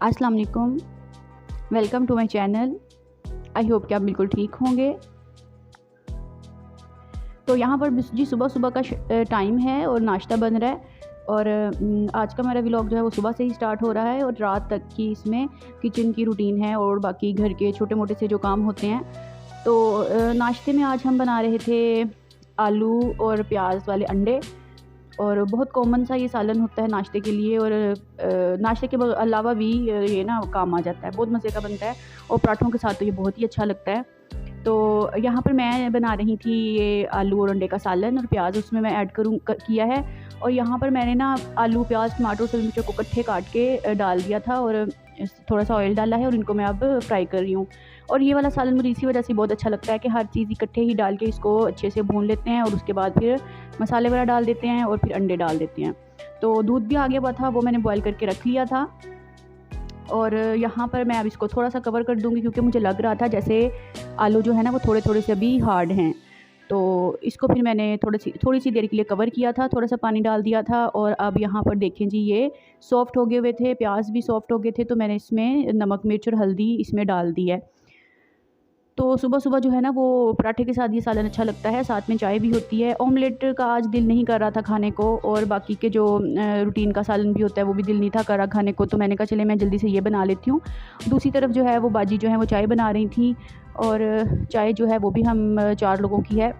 अस्सलाम वालेकुम, welcome to my channel. I hope कि आप बिल्कुल ठीक होंगे। तो यहाँ पर जी सुबह सुबह का टाइम है और नाश्ता बन रहा है और आज का मेरा व्लॉग जो है वो सुबह से ही स्टार्ट हो रहा है और रात तक की इसमें किचन की रूटीन है और बाकी घर के छोटे मोटे से जो काम होते हैं। तो नाश्ते में आज हम बना रहे थे आलू और प्याज वाले अंडे और बहुत कॉमन सा ये सालन होता है नाश्ते के लिए और नाश्ते के अलावा भी ये ना काम आ जाता है, बहुत मज़े का बनता है और पराठों के साथ तो ये बहुत ही अच्छा लगता है। तो यहाँ पर मैं बना रही थी ये आलू और अंडे का सालन और प्याज उसमें मैं ऐड किया है और यहाँ पर मैंने ना आलू प्याज टमाटर सभी मिर्चों को इकट्ठे काट के डाल दिया था और थोड़ा सा ऑयल डाला है और इनको मैं अब फ्राई कर रही हूँ। और ये वाला सालन मुझे इसी वजह से बहुत अच्छा लगता है कि हर चीज़ इकट्ठे ही डाल के इसको अच्छे से भून लेते हैं और उसके बाद फिर मसाले वगैरह डाल देते हैं और फिर अंडे डाल देते हैं। तो दूध भी आ गया हुआ था, वो मैंने बॉयल करके रख लिया था और यहाँ पर मैं अब इसको थोड़ा सा कवर कर दूँगी क्योंकि मुझे लग रहा था जैसे आलू जो है ना वो थोड़े थोड़े से अभी हार्ड हैं। तो इसको फिर मैंने थोड़ी सी देर के लिए कवर किया था, थोड़ा सा पानी डाल दिया था और अब यहाँ पर देखें जी ये सॉफ़्ट हो गए हुए थे, प्याज भी सॉफ़्ट हो गए थे। तो मैंने इसमें नमक मिर्च और हल्दी इसमें डाल दी है। तो सुबह सुबह जो है ना वो पराठे के साथ ये सालन अच्छा लगता है, साथ में चाय भी होती है। ऑमलेट का आज दिल नहीं कर रहा था खाने को और बाकी के जो रूटीन का सालन भी होता है वो भी दिल नहीं था कर रहा खाने को, तो मैंने कहा चले मैं जल्दी से ये बना लेती हूँ। दूसरी तरफ जो है वो बाजी जो है वो चाय बना रही थी और चाय जो है वो भी हम 4 लोगों की है।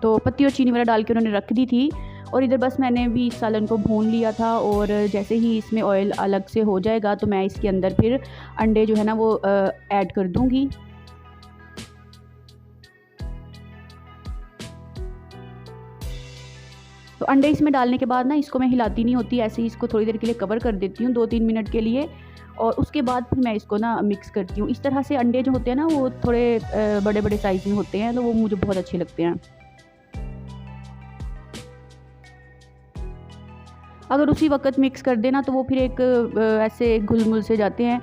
तो पत्ती और चीनी वगैरह डाल के उन्होंने रख दी थी और इधर बस मैंने भी इस सालन को भून लिया था और जैसे ही इसमें ऑयल अलग से हो जाएगा तो मैं इसके अंदर फिर अंडे जो है ना वो ऐड कर दूंगी। तो अंडे इसमें डालने के बाद ना इसको मैं हिलाती नहीं होती, ऐसे ही इसको थोड़ी देर के लिए कवर कर देती हूँ 2-3 मिनट के लिए और उसके बाद फिर मैं इसको ना मिक्स करती हूँ। इस तरह से अंडे जो होते हैं ना वो थोड़े बड़े बड़े साइज़ में होते हैं तो वो मुझे बहुत अच्छे लगते हैं। अगर उसी वक्त मिक्स कर देना तो वो फिर एक ऐसे घुल-मुल से जाते हैं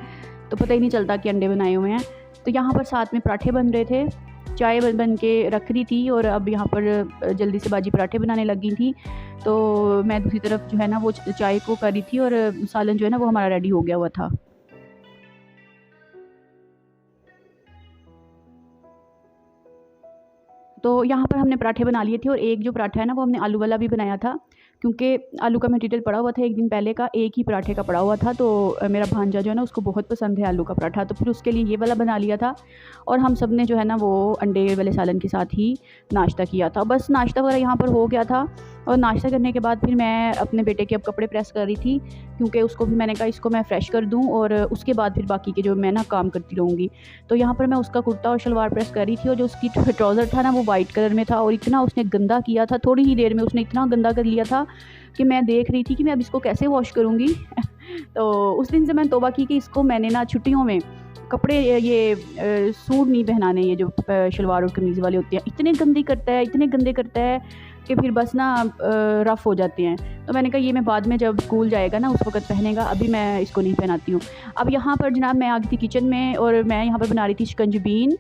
तो पता ही नहीं चलता कि अंडे बनाए हुए हैं। तो यहाँ पर साथ में पराठे बन रहे थे, चाय बन के रख दी थी और अब यहाँ पर जल्दी से बाजी पराठे बनाने लगी थी। तो मैं दूसरी तरफ जो है ना वो चाय को कर रही थी और सालन जो है ना वो हमारा रेडी हो गया हुआ था। तो यहाँ पर हमने पराठे बना लिए थे और एक जो पराठा है ना वो हमने आलू वाला भी बनाया था क्योंकि आलू का मटीरियल पड़ा हुआ था एक दिन पहले का, एक ही पराठे का पड़ा हुआ था। तो मेरा भांजा जो है ना उसको बहुत पसंद है आलू का पराठा, तो फिर उसके लिए ये वाला बना लिया था और हम सब ने जो है ना वो अंडे वाले सालन के साथ ही नाश्ता किया था। बस नाश्ता वगैरह यहाँ पर हो गया था और नाश्ता करने के बाद फिर मैं अपने बेटे के अब कपड़े प्रेस कर रही थी क्योंकि उसको भी मैंने कहा इसको मैं फ़्रेश कर दूँ और उसके बाद फिर बाकी के जो मैं ना काम करती रहूँगी। तो यहाँ पर मैं उसका कुर्ता और शलवार प्रेस कर रही थी और जो उसकी ट्राउज़र था ना वो वाइट कलर में था और इतना उसने गंदा किया था, थोड़ी ही देर में उसने इतना गंदा कर लिया था कि मैं देख रही थी कि मैं अब इसको कैसे वॉश करूँगी। तो उस दिन से मैंने तौबा की कि इसको मैंने ना छुट्टियों में कपड़े ये सूट नहीं पहनाने, ये जो शलवार और कमीज़ वाले होते हैं इतने गंदे करता है, इतने गंदे करता है कि फिर बस ना रफ़ हो जाते हैं। तो मैंने कहा ये मैं बाद में जब स्कूल जाएगा ना उस वक़्त पहनेगा, अभी मैं इसको नहीं पहनाती हूँ। अब यहाँ पर जनाब मैं आ गई थी किचन में और मैं यहाँ पर बना रही थी शिकंजबीन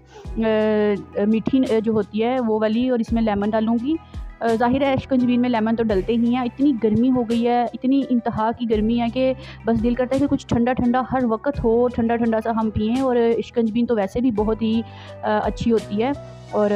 मीठी जो होती है वो वाली और इसमें लेमन डालूँगी। ज़ाहिर है शिकंजबीन में लेमन तो डलते ही हैं। इतनी गर्मी हो गई है, इतनी इंतहा की गर्मी है कि बस दिल करता है कि कुछ ठंडा ठंडा हर वक्त हो, ठंडा ठंडा सा हम पिएँ और शिकंजबीन तो वैसे भी बहुत ही अच्छी होती है और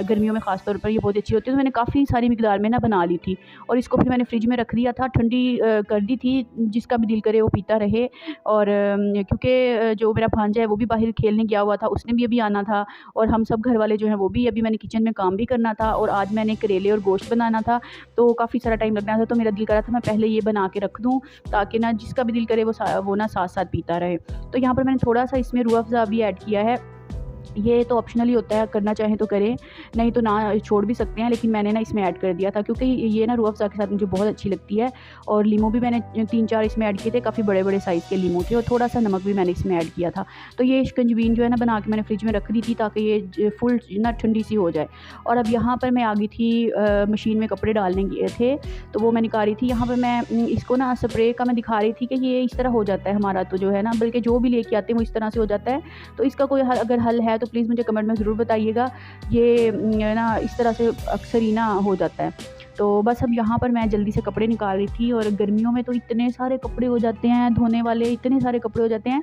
गर्मियों में ख़ास तौर पर ये बहुत अच्छी होती है। तो मैंने काफ़ी सारी मिकदार में ना बना ली थी और इसको फिर मैंने फ्रिज में रख दिया था, ठंडी कर दी थी, जिसका भी दिल करे वो पीता रहे। और क्योंकि जो मेरा भांजा है वो भी बाहर खेलने गया हुआ था, उसने भी अभी आना था और हम सब घर वाले जो हैं वो भी, अभी मैंने किचन में काम भी करना था और आज मैंने करेले और गोश्त बनाना था तो काफ़ी सारा टाइम लगना था। तो मेरा दिल करा था मैं पहले ये बना के रख दूँ ताकि ना जिसका भी दिल करे वो ना साथ साथ पीता रहे। तो यहाँ पर मैंने थोड़ा सा इसमें रूह अफ़ज़ा भी ऐड किया है। ये तो ऑप्शनली होता है, करना चाहें तो करें, नहीं तो ना छोड़ भी सकते हैं, लेकिन मैंने ना इसमें ऐड कर दिया था क्योंकि ये ना रूह अफ़ज़ा के साथ मुझे बहुत अच्छी लगती है। और लीमू भी मैंने 3-4 इसमें ऐड किए थे, काफ़ी बड़े-बड़े साइज़ के लीमू थे और थोड़ा सा नमक भी मैंने इसमें ऐड किया था। तो ये शिकंजबीन जो है ना बना के मैंने फ्रिज में रख दी थी ताकि ये फुल ना ठंडी सी हो जाए। और अब यहाँ पर मैं आ गई थी मशीन में कपड़े डालने थे तो वो मैं निकाल रही थी। यहाँ पर मैं इसको ना स्प्रे का मैं दिखा रही थी कि ये इस तरह हो जाता है हमारा, तो जो है ना बल्कि जो भी लेके आते हैं वो इस तरह से हो जाता है। तो इसका कोई अगर हल है तो प्लीज़ मुझे कमेंट में ज़रूर बताइएगा। ये ना इस तरह से अक्सर ही ना हो जाता है। तो बस अब यहाँ पर मैं जल्दी से कपड़े निकाल रही थी, और गर्मियों में तो इतने सारे कपड़े हो जाते हैं धोने वाले, इतने सारे कपड़े हो जाते हैं।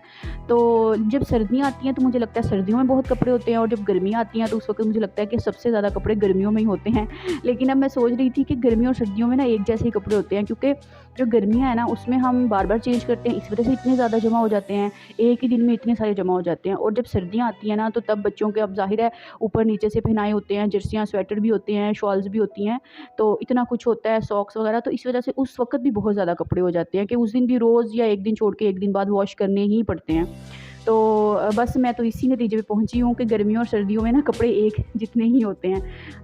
तो जब सर्दियाँ आती हैं तो मुझे लगता है सर्दियों में बहुत कपड़े होते हैं, और जब गर्मियाँ आती हैं तो उस वक्त मुझे लगता है कि सबसे ज़्यादा कपड़े गर्मियों में ही होते हैं। लेकिन अब मैं सोच रही थी कि गर्मियों और सर्दियों में ना एक जैसे ही कपड़े होते हैं, क्योंकि जो गर्मियाँ हैं ना उसमें हम बार बार चेंज करते हैं, इस वजह से इतने ज़्यादा जमा हो जाते हैं, एक ही दिन में इतने सारे जमा हो जाते हैं। और जब सर्दियाँ आती हैं ना तो तब बच्चों के अब ज़ाहिर है ऊपर नीचे से पहनाए होते हैं, जर्सियाँ स्वेटर भी होते हैं, शॉल्स भी होती हैं, तो इतना कुछ होता है, सॉक्स वगैरह। तो इस वजह से उस वक्त भी बहुत ज़्यादा कपड़े हो जाते हैं कि उस दिन भी रोज़ या एक दिन छोड़ के एक दिन बाद वॉश करने ही पड़ते हैं। तो बस मैं तो इसी नतीजे पे पहुँची हूँ कि गर्मियों और सर्दियों में ना कपड़े एक जितने ही होते हैं,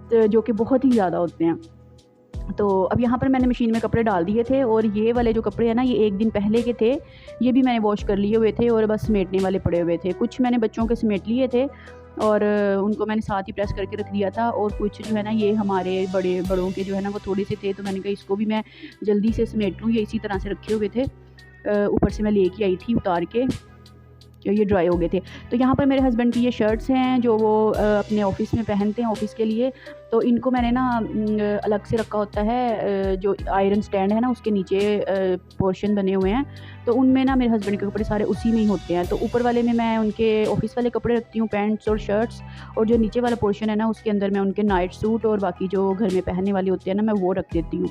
तो जो कि बहुत ही ज़्यादा होते हैं। तो अब यहाँ पर मैंने मशीन में कपड़े डाल दिए थे, और ये वाले जो कपड़े हैं ना ये एक दिन पहले के थे, ये भी मैंने वॉश कर लिए हुए थे और बस समेटने वाले पड़े हुए थे। कुछ मैंने बच्चों के समेट लिए थे और उनको मैंने साथ ही प्रेस करके रख दिया था, और कुछ जो है ना ये हमारे बड़ों के जो है ना वो थोड़े से थे, तो मैंने कहा इसको भी मैं जल्दी से समेट लूँ, ये इसी तरह से रखे हुए थे। ऊपर से मैं लेके आई थी उतार के, ये ड्राई हो गए थे। तो यहाँ पर मेरे हस्बैंड की ये शर्ट्स हैं जो वो अपने ऑफ़िस में पहनते हैं ऑफ़िस के लिए। तो इनको मैंने ना अलग से रखा होता है, जो आयरन स्टैंड है ना उसके नीचे पोर्शन बने हुए हैं, तो उनमें ना मेरे हस्बैंड के कपड़े सारे उसी में ही होते हैं। तो ऊपर वाले में मैं उनके ऑफ़िस वाले कपड़े रखती हूँ, पैंट्स और शर्ट्स, और जो नीचे वाला पोर्शन है ना उसके अंदर मैं उनके नाइट सूट और बाकी जो घर में पहनने वाले होते हैं ना मैं वो रख देती हूँ।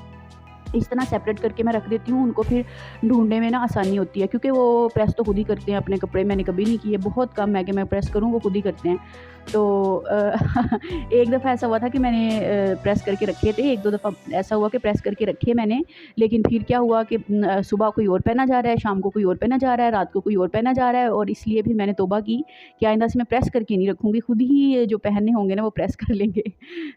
इस तरह सेपरेट करके मैं रख देती हूँ उनको, फिर ढूँढने में ना आसानी होती है, क्योंकि वो प्रेस तो खुद ही करते हैं अपने कपड़े, मैंने कभी नहीं किए, बहुत कम है कि मैं प्रेस करूँ, वो खुद ही करते हैं। तो एक दफ़ा ऐसा हुआ था कि मैंने प्रेस करके रखे थे, 1-2 दफ़ा ऐसा हुआ कि प्रेस करके रखे मैंने, लेकिन फिर क्या हुआ कि सुबह कोई और पहना जा रहा है, शाम को कोई और पहना जा रहा है, रात को कोई और पहना जा रहा है, और इसलिए फिर मैंने तौबा की कि आइंदा से मैं प्रेस करके नहीं रखूँगी, खुद ही जो पहनने होंगे ना वो प्रेस कर लेंगे।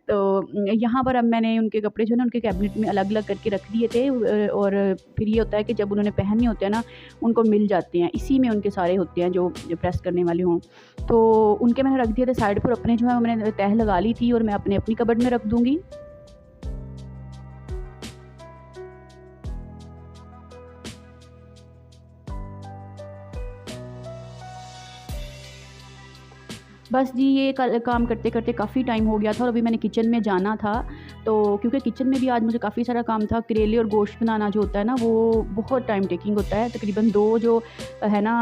तो यहाँ पर अब मैंने उनके कपड़े जो है ना उनके कैबिनेट में अलग-अलग करके रख दिए थे, और फिर ये होता है कि जब उन्होंने पहनने होते हैं ना उनको मिल जाते हैं, इसी में उनके सारे होते हैं जो प्रेस करने वाले हों। तो उनके मैंने रख दिए थे साइड पर, अपने जो है मैंने तह लगा ली थी और मैं अपनी कबर्ड में रख दूँगी। बस जी ये काम करते-करते काफ़ी टाइम हो गया था, और अभी मैंने किचन में जाना था, तो क्योंकि किचन में भी आज मुझे काफ़ी सारा काम था। करेले और गोश्त बनाना जो होता है ना वो बहुत टाइम टेकिंग होता है, तकरीबन 2 जो है ना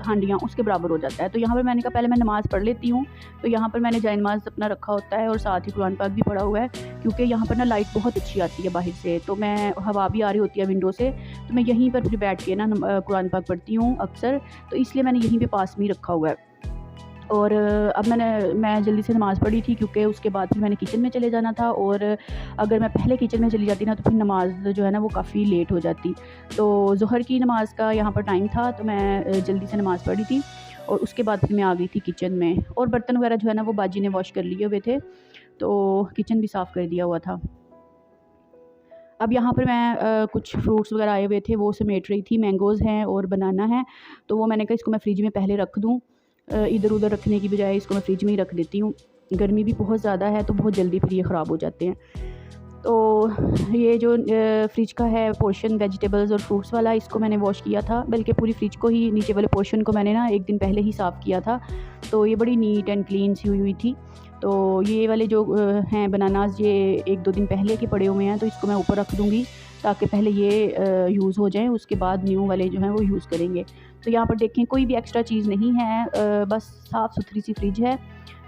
हांडियाँ उसके बराबर हो जाता है। तो यहाँ पर मैंने कहा पहले मैं नमाज़ पढ़ लेती हूँ, तो यहाँ पर मैंने जाए नमाज़ अपना रखा होता है और साथ ही कुरान पाक भी पढ़ा हुआ है, क्योंकि यहाँ पर ना लाइट बहुत अच्छी आती है बाहर से, तो मैं हवा भी आ रही होती है विंडो से, तो मैं यहीं पर फिर बैठ के ना कुरान पाक पढ़ती हूँ अक्सर, तो इसलिए मैंने यहीं पे पास में ही रखा हुआ है। और अब मैं जल्दी से नमाज़ पढ़ी थी, क्योंकि उसके बाद फिर मैंने किचन में चले जाना था, और अगर मैं पहले किचन में चली जाती ना तो फिर नमाज़ जो है ना वो काफ़ी लेट हो जाती। तो ज़ोहर की नमाज़ का यहाँ पर टाइम था, तो मैं जल्दी से नमाज़ पढ़ी थी, और उसके बाद फिर मैं आ गई थी किचन में, और बर्तन वगैरह जो है ना वो बाजी ने वॉश कर लिए हुए थे, तो किचन भी साफ़ कर दिया हुआ था। अब यहाँ पर मैं कुछ फ्रूट्स वगैरह आए हुए थे वो समेट रही थी, मैंगोज़ हैं और बनाना है, तो वो मैंने कहा इसको मैं फ्रिज में पहले रख दूँ, इधर-उधर रखने की बजाय इसको मैं फ्रिज में ही रख देती हूँ। गर्मी भी बहुत ज़्यादा है तो बहुत जल्दी फिर ये ख़राब हो जाते हैं। तो ये जो फ्रिज का है पोर्शन वेजिटेबल्स और फ्रूट्स वाला, इसको मैंने वॉश किया था, बल्कि पूरी फ्रिज को ही, नीचे वाले पोर्शन को मैंने ना एक दिन पहले ही साफ़ किया था, तो ये बड़ी नीट एंड क्लीन सी हुई थी। तो ये वाले जो हैं बनानास, ये 1-2 दिन पहले के पड़े हुए हैं, तो इसको मैं ऊपर रख दूँगी ताकि पहले ये यूज़ हो जाएँ, उसके बाद न्यू वाले जो हैं वो यूज़ करेंगे। तो यहाँ पर देखें कोई भी एक्स्ट्रा चीज़ नहीं है, बस साफ़ सुथरी सी फ्रिज है।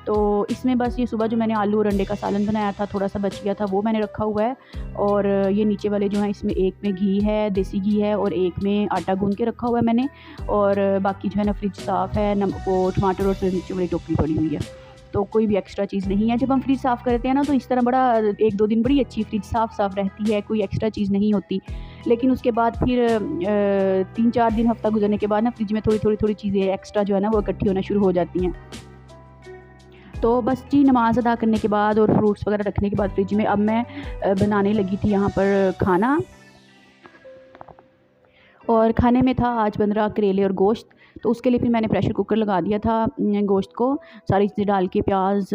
तो इसमें बस ये सुबह जो मैंने आलू और अंडे का सालन बनाया था, थोड़ा सा बच गया था, वो मैंने रखा हुआ है, और ये नीचे वाले जो हैं इसमें एक में घी है, देसी घी है, और एक में आटा गूँध के रखा हुआ है मैंने, और बाकी जो है ना फ्रिज साफ़ है, वो टमाटर और नीचे वाली टोकरी पड़ी हुई है, तो कोई भी एक्स्ट्रा चीज़ नहीं है। जब हम फ्रिज साफ़ करते हैं ना तो इस तरह बड़ा 1-2 दिन बड़ी अच्छी फ्रिज साफ़ रहती है, कोई एक्स्ट्रा चीज़ नहीं होती, लेकिन उसके बाद फिर 3-4 दिन, हफ़्ता गुजरने के बाद ना फ्रिज में थोड़ी चीज़ें एक्स्ट्रा जो है ना वो इकट्ठी होना शुरू हो जाती हैं। तो बस जी नमाज़ अदा करने के बाद और फ्रूट्स वगैरह रखने के बाद फ्रिज में, अब मैं बनाने लगी थी यहाँ पर खाना। और खाने में था आज बन रहा करेले और गोश्त। तो उसके लिए फिर मैंने प्रेशर कुकर लगा दिया था गोश्त को सारी चीज़ें डाल के, प्याज,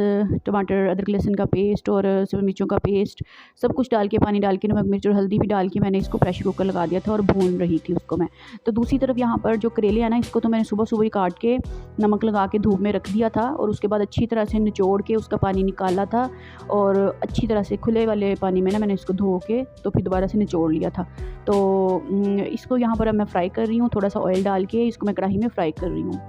टमाटर, अदरक लहसुन का पेस्ट और मिर्चों का पेस्ट सब कुछ डाल के, पानी डाल के, नमक मिर्च और हल्दी भी डाल के मैंने इसको प्रेशर कुकर लगा दिया था और भून रही थी उसको मैं। तो दूसरी तरफ यहाँ पर जो करेले हैं ना, इसको तो मैंने सुबह सुबह ही काट के नमक लगा के धूप में रख दिया था और उसके बाद अच्छी तरह से निचोड़ के उसका पानी निकाला था और अच्छी तरह से खुले वाले पानी में ना मैंने इसको धो के तो फिर दोबारा से निचोड़ लिया था। तो इसको यहाँ पर अब मैं फ्राई कर रही हूँ, थोड़ा सा ऑयल डाल के इसको मैं कढ़ाई में फ्राई कर रही हूँ।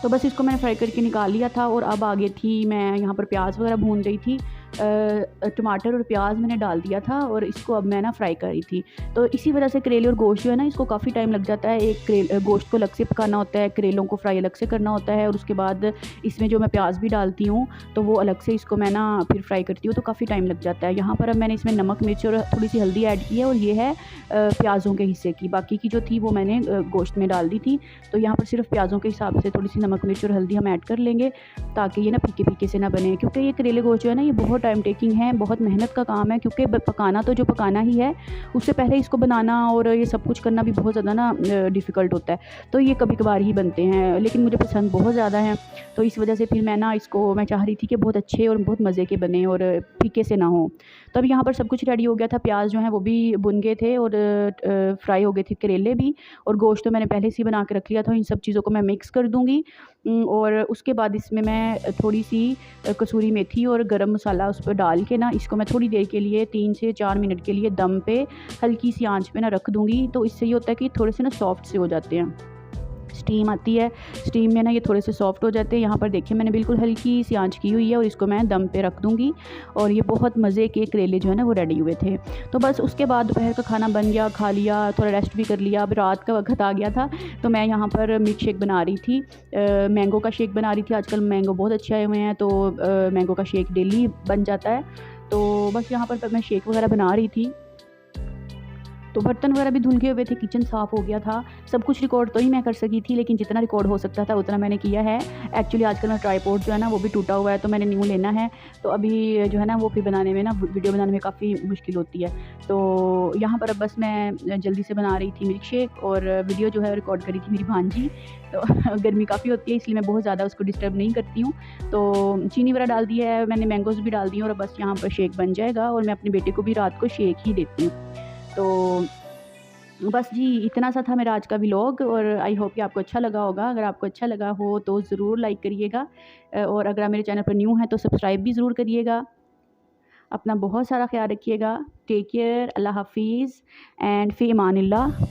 तो बस इसको मैंने फ्राई करके निकाल लिया था और अब आगे थी मैं यहाँ पर प्याज वगैरह भून रही थी। टमाटर और प्याज मैंने डाल दिया था और इसको अब मैं ना फ्राई कर रही थी। तो इसी वजह से करेले और गोश्त जो है ना, इसको काफ़ी टाइम लग जाता है। एक गोश्त को अलग से पकाना होता है, करेलों को फ्राई अलग से करना होता है और उसके बाद इसमें जो मैं प्याज भी डालती हूँ तो वो अलग से इसको मैं ना फिर फ्राई करती हूँ, तो काफ़ी टाइम लग जाता है। यहाँ पर अब मैंने इसमें नमक मिर्च और थोड़ी सी हल्दी ऐड की है और ये है प्याज़ों के हिस्से की, बाकी की जो थी वो मैंने गोश्त में डाल दी थी। तो यहाँ पर सिर्फ प्याज़ों के हिसाब से थोड़ी सी नमक मिर्च और हल्दी हम ऐड कर लेंगे ताकि ये ना फीके फीके से ना बने, क्योंकि ये करेले गोश्त जो है ना ये बहुत टाइम टेकिंग है, बहुत मेहनत का काम है। क्योंकि पकाना तो जो पकाना ही है, उससे पहले इसको बनाना और ये सब कुछ करना भी बहुत ज़्यादा ना डिफ़िकल्ट होता है। तो ये कभी कभार ही बनते हैं, लेकिन मुझे पसंद बहुत ज़्यादा है। तो इस वजह से फिर मैं ना इसको मैं चाह रही थी कि बहुत अच्छे और बहुत मज़े के बने और फीके से ना हो। तो अब यहाँ पर सब कुछ रेडी हो गया था, प्याज जो है वो भी बुन गए थे और फ्राई हो गए थे करेले भी, और गोश्त तो मैंने पहले से ही बना के रख लिया था। इन सब चीज़ों को मैं मिक्स कर दूँगी और उसके बाद इसमें मैं थोड़ी सी कसूरी मेथी और गरम मसाला उस पर डाल के ना इसको मैं थोड़ी देर के लिए 3 से 4 मिनट के लिए दम पे हल्की सी आंच पे ना रख दूँगी। तो इससे ये होता है कि थोड़े से ना सॉफ्ट से हो जाते हैं, स्टीम आती है, स्टीम में ना ये थोड़े से सॉफ्ट हो जाते हैं। यहाँ पर देखिए मैंने बिल्कुल हल्की सी आंच की हुई है और इसको मैं दम पे रख दूँगी और ये बहुत मज़े के करेले जो है ना वो रेडी हुए थे। तो बस उसके बाद दोपहर का खाना बन गया, खा लिया, थोड़ा रेस्ट भी कर लिया। अब रात का वक्त आ गया था तो मैं यहाँ पर मिल्क शेक बना रही थी, मैंगो का शेक बना रही थी। आजकल मैंगो बहुत अच्छे आए हुए हैं तो मैंगो का शेक डेली बन जाता है। तो बस यहाँ पर मैं शेक वगैरह बना रही थी। तो बर्तन वगैरह भी धुल गए हुए थे, किचन साफ़ हो गया था। सब कुछ रिकॉर्ड तो ही मैं कर सकी थी, लेकिन जितना रिकॉर्ड हो सकता था उतना मैंने किया है। एक्चुअली आजकल मेरा ट्राइपॉड जो है ना वो भी टूटा हुआ है, तो मैंने न्यू लेना है। तो अभी जो है ना वो फिर बनाने में ना वीडियो बनाने में काफ़ी मुश्किल होती है। तो यहाँ पर अब बस मैं जल्दी से बना रही थी मिल्क शेक और वीडियो जो है रिकॉर्ड करी थी मेरी भांजी। तो गर्मी काफ़ी होती है इसलिए मैं बहुत ज़्यादा उसको डिस्टर्ब नहीं करती हूँ। तो चीनी वगैरह डाल दी है मैंने, मैंगोज़ भी डाल दी हैं और बस यहाँ पर शेक बन जाएगा और मैं अपने बेटे को भी रात को शेक ही देती हूँ। तो बस जी इतना सा था मेरा आज का व्लॉग और आई होप कि आपको अच्छा लगा होगा। अगर आपको अच्छा लगा हो तो ज़रूर लाइक करिएगा और अगर आप मेरे चैनल पर न्यू हैं तो सब्सक्राइब भी ज़रूर करिएगा। अपना बहुत सारा ख्याल रखिएगा। टेक केयर, अल्लाह हाफिज़ एंड फ़ी अमानिल्लाह।